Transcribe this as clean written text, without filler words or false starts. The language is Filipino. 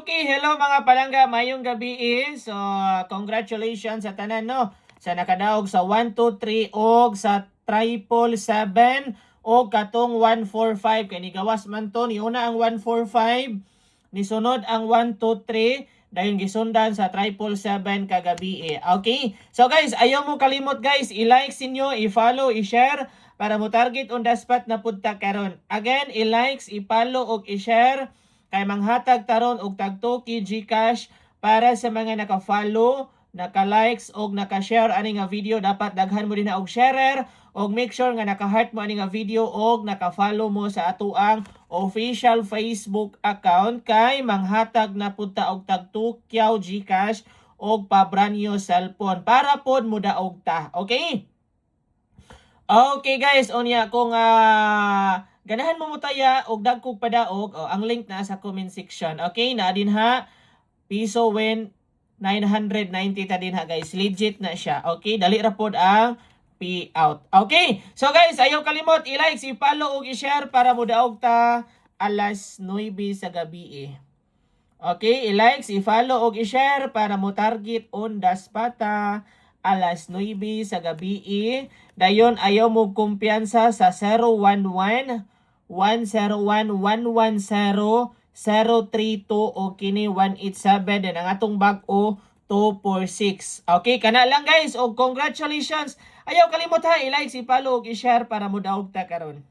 Okay, hello mga palangga, mayong gabi So, congratulations sa tanan no. Sa nakadaog sa 123 og sa 777 og katong 145 kay ni gawas man to ni una ang 145 ni sunod ang 123 dayon gisundan sa 777 kagabi Okay? So guys, ayaw mo kalimot guys, i-like sinyo, i-follow, i-share para mo target on the spot na punta karon. Again, i-likes, i-follow og i-share kay manghatag taron og tag 2 GCash para sa mga naka-follow, naka-likes og naka-share ani nga video. Dapat daghan mo din na og sharer og make sure nga naka-heart mo ani nga video og naka-follow mo sa atuang official Facebook account kay manghatag na punta og tag 2 GCash og pabranyo cellphone para pod mo daog ta. Okay? Okay guys, unya kung ganahan mo mutaya og dagkog padaog, ang link na sa comment section. Okay, na din ha. Piso win 990 ta din ha guys. Legit na siya. Okay, dali ra pod ang payout. Okay. So guys, ayaw kalimot i-like, i-follow ug i-share para mo daog ta alas 9 sa gabi Okay, i-like, i-follow ug i-share para mo target on the spot alas 9 sa gabi Dayon ayaw mo kumpiyansa sa 011 101 110 032 o kini 187 din ang atong bag-o 246. Okay, kana lang guys. O congratulations. Ayaw kalimot ha, i-like, i-follow ug i-share para mo daog ta karon.